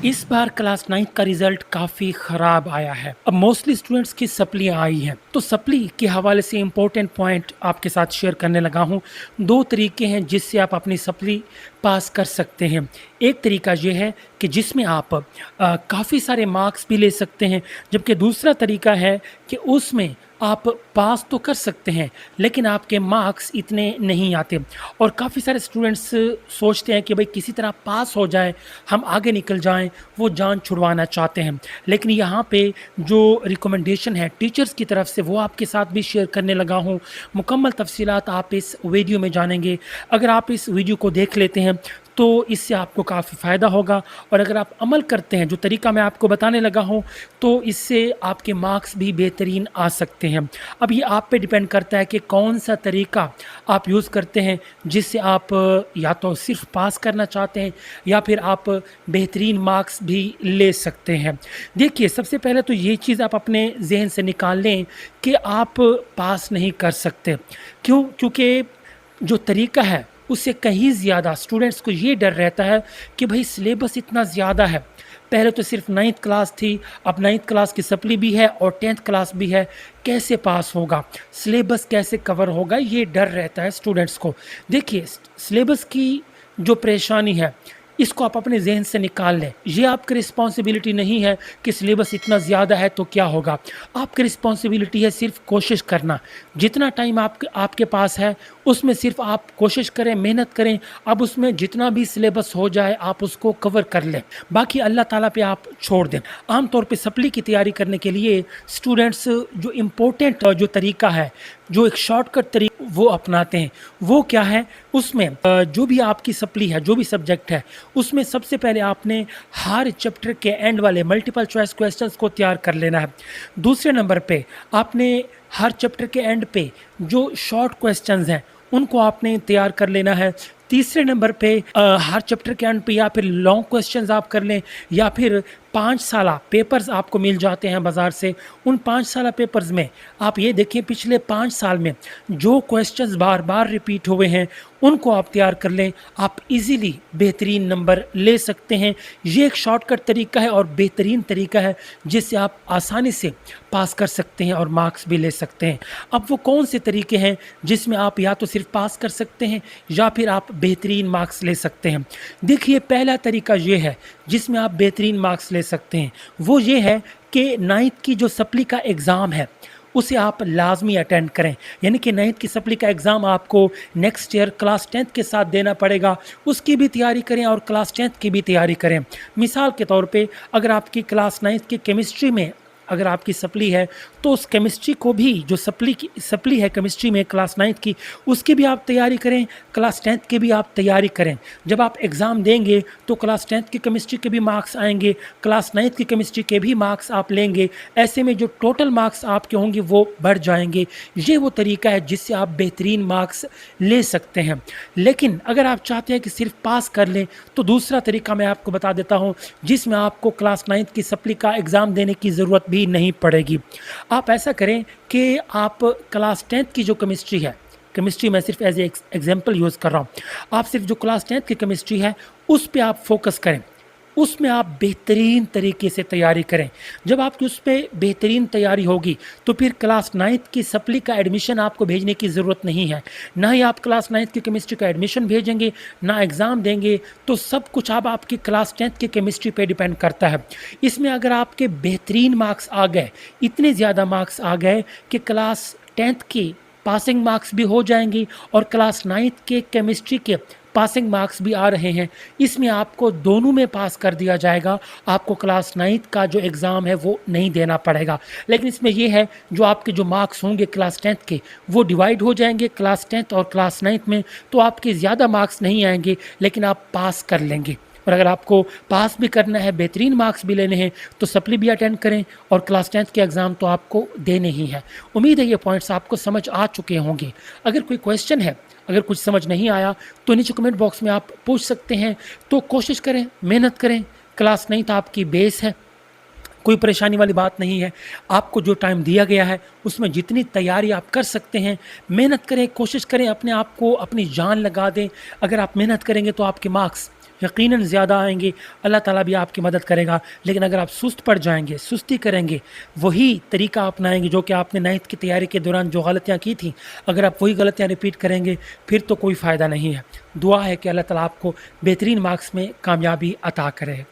इस बार क्लास 9 का रिजल्ट काफ़ी ख़राब आया है। अब मोस्टली स्टूडेंट्स की सप्लियाँ आई हैं, तो सप्ली के हवाले से इम्पोर्टेंट पॉइंट आपके साथ शेयर करने लगा हूँ। 2 तरीके हैं जिससे आप अपनी सप्ली पास कर सकते हैं। एक तरीका ये है कि जिसमें आप काफ़ी सारे मार्क्स भी ले सकते हैं, जबकि दूसरा तरीका है कि उसमें आप पास तो कर सकते हैं, लेकिन आपके मार्क्स इतने नहीं आते और काफ़ी सारे स्टूडेंट्स सोचते हैं कि भई किसी तरह पास हो जाए, हम आगे निकल जाएँ, वो जान छुड़वाना चाहते हैं। लेकिन यहाँ पे जो रिकमेंडेशन है टीचर्स की तरफ से वो आपके साथ भी शेयर करने लगा हूँ। मुकम्मल तफ़सीलात आप इस वीडियो में जानेंगे। अगर आप इस वीडियो को देख लेते हैं तो इससे आपको काफ़ी फ़ायदा होगा और अगर आप अमल करते हैं जो तरीका मैं आपको बताने लगा हूँ, तो इससे आपके मार्क्स भी बेहतरीन आ सकते हैं। अब ये आप पे डिपेंड करता है कि कौन-सा तरीका आप यूज़ करते हैं, जिससे आप या तो सिर्फ़ पास करना चाहते हैं या फिर आप बेहतरीन मार्क्स भी ले सकते हैं। देखिए, सबसे पहले तो ये चीज़ आप अपने ज़हन से निकाल लें कि आप पास नहीं कर सकते। क्यों? क्योंकि जो तरीका है उससे कहीं ज़्यादा स्टूडेंट्स को ये डर रहता है कि भई सिलेबस इतना ज़्यादा है। पहले तो सिर्फ़ 9th क्लास थी, अब 9th क्लास की सप्ली भी है और 10th क्लास भी है, कैसे पास होगा? सिलेबस कैसे कवर होगा? ये डर रहता है स्टूडेंट्स को। देखिए, सिलेबस की जो परेशानी है, इसको आप अपने ज़हन से निकाल लें। ये आपकी रिस्पॉन्सिबिलिटी नहीं है कि सिलेबस इतना ज़्यादा है तो क्या होगा? आपकी रिस्पॉन्सिबिलिटी है सिर्फ़ कोशिश करना। जितना टाइम आपके पास है, उसमें सिर्फ़ आप कोशिश करें, मेहनत करें। अब उसमें जितना भी सिलेबस हो जाए, आप उसको कवर कर लें। बाकी अल्लाह ताला पे आप छोड़ दें। आम तौर पे सप्ली की तैयारी करने के लिए स्टूडेंट्स जो इम्पोर्टेंट जो तरीका है, जो एक शॉर्टकट वो अपनाते हैं। वो क्या है? उसमें जो भी आपकी सप्ली है, जो भी सब्जेक्ट है, उसमें सबसे पहले आपने हर चैप्टर के एंड वाले मल्टीपल चॉइस क्वेश्चंस को तैयार कर लेना है। दूसरे नंबर पे आपने हर चैप्टर के एंड पे जो शॉर्ट क्वेश्चंस हैं, उनको आपने तैयार कर लेना है। तीसरे नंबर पे हर चैप्टर के एंड पे या फिर लॉन्ग क्वेश्चंस आप कर लें या फिर 5 साला पेपर्स आपको मिल जाते हैं बाज़ार से। उन 5 साला पेपर्स में आप ये देखें पिछले 5 साल में जो क्वेश्चंस बार-बार रिपीट हुए हैं, उनको आप तैयार कर लें। आप ईज़िली बेहतरीन नंबर ले सकते हैं। ये एक शॉर्टकट तरीका है और बेहतरीन तरीका है जिससे आप आसानी से पास कर सकते हैं और मार्क्स भी ले सकते हैं। अब वो कौन से तरीके हैं जिसमें आप या तो सिर्फ़ पास कर सकते हैं या फिर आप बेहतरीन मार्क्स ले सकते हैं? देखिए, पहला तरीका ये है जिसमें आप बेहतरीन मार्क्स ले सकते हैं, वो ये है कि 9th की जो सप्ली का एग्ज़ाम है, उसे आप लाज़मी अटेंड करें। यानी कि 9th की सप्ली का एग्ज़ाम आपको नेक्स्ट ईयर क्लास 10th के साथ देना पड़ेगा, उसकी भी तैयारी करें और क्लास 10th की भी तैयारी करें। मिसाल के तौर पे अगर आपकी क्लास 9th की केमिस्ट्री में अगर आपकी सप्ली है, तो उस केमिस्ट्री को भी जो सप्ली है केमिस्ट्री में क्लास 9th की, उसकी भी आप तैयारी करें, क्लास 10th की भी आप तैयारी करें। जब आप एग्ज़ाम देंगे तो क्लास 10th की केमिस्ट्री के भी मार्क्स आएँगे, क्लास 9th की केमिस्ट्री के भी मार्क्स आप लेंगे। ऐसे में जो टोटल मार्क्स आपके होंगे वो बढ़ जाएँगे। ये वो तरीका है जिससे आप बेहतरीन मार्क्स ले सकते हैं। लेकिन अगर आप चाहते हैं कि सिर्फ़ पास कर लें, तो दूसरा तरीका मैं आपको बता देता हूँ, जिसमें आपको क्लास 9th की सप्ली का एग्ज़ाम देने की ज़रूरत भी नहीं पड़ेगी। आप ऐसा करें कि आप क्लास 10th की जो केमिस्ट्री है, केमिस्ट्री मैं सिर्फ एज ए एग्जांपल यूज़ कर रहा हूँ। आप सिर्फ जो क्लास 10th की केमिस्ट्री है, उस पे आप फोकस करें। उसमें आप बेहतरीन तरीके से तैयारी करें। जब आपकी उस पे बेहतरीन तैयारी होगी, तो फिर क्लास 9th की सप्ली का एडमिशन आपको भेजने की ज़रूरत नहीं है। ना ही आप क्लास 9th की केमिस्ट्री का एडमिशन भेजेंगे, ना एग्ज़ाम देंगे, तो सब कुछ अब आपकी क्लास 10th की केमिस्ट्री पे डिपेंड करता है। इसमें अगर आपके बेहतरीन मार्क्स आ गए, इतने ज़्यादा मार्क्स आ गए कि क्लास 10th की पासिंग मार्क्स भी हो जाएँगी और क्लास 9th के केमिस्ट्री के पासिंग मार्क्स भी आ रहे हैं, इसमें आपको दोनों में पास कर दिया जाएगा। आपको क्लास 9th का जो एग्ज़ाम है वो नहीं देना पड़ेगा। लेकिन इसमें ये है, जो आपके जो मार्क्स होंगे क्लास 10th के, वो डिवाइड हो जाएंगे क्लास 10th और क्लास 9th में, तो आपके ज़्यादा मार्क्स नहीं आएंगे, लेकिन आप पास कर लेंगे। और अगर आपको पास भी करना है, बेहतरीन मार्क्स भी लेने हैं, तो सप्ली भी अटेंड करें और क्लास 10th के एग्ज़ाम तो आपको देने ही है। उम्मीद है ये पॉइंट्स आपको समझ आ चुके होंगे। अगर कोई क्वेश्चन है, अगर कुछ समझ नहीं आया, तो नीचे कमेंट बॉक्स में आप पूछ सकते हैं। तो कोशिश करें, मेहनत करें। क्लास 9th आपकी बेस है, कोई परेशानी वाली बात नहीं है। आपको जो टाइम दिया गया है, उसमें जितनी तैयारी आप कर सकते हैं, मेहनत करें, कोशिश करें, अपने आप को अपनी जान लगा दें। अगर आप मेहनत करेंगे तो आपके मार्क्स यकीनन ज़्यादा आएँगे, अल्लाह ताला भी आपकी मदद करेगा। लेकिन अगर आप सुस्त पड़ जाएँगे, सुस्ती करेंगे, वही तरीका अपनाएँगे जो कि आपने 9th की तैयारी के दौरान जो गलतियाँ की थी, अगर आप वही गलतियाँ रिपीट करेंगे, फिर तो कोई फ़ायदा नहीं है। दुआ है कि अल्लाह ताला आपको बेहतरीन मार्क्स में कामयाबी अता करे।